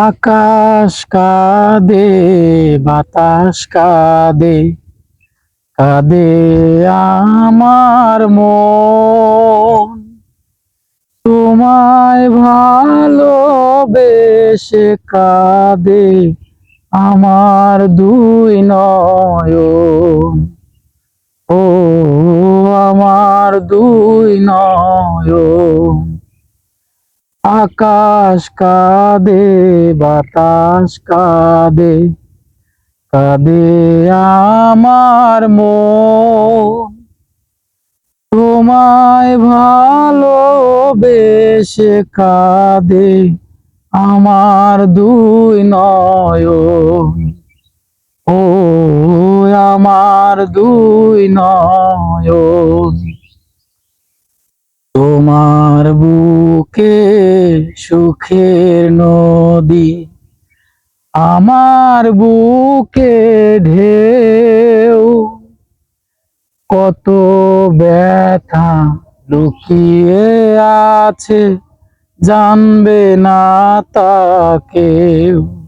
আকাশ কাঁদে, বাতাস কাঁদে, কাঁদে আমার মন। তোমায় ভালোবেসে কাঁদে আমার দুই নয়ন। ও আমার দুই নয়ন। আকাশ কাঁদে, বাতাস কাঁদে, কাঁদে আমার মন। তোমায় ভালোবেসে কাঁদে আমার দুই নয়ন। ও আমার দুই নয়ন। তোমার বুকে সুখের নদী, আমার বুকে ঢেউ। কত ব্যথা লুকিয়ে আছে, জানবে না তা কেউ।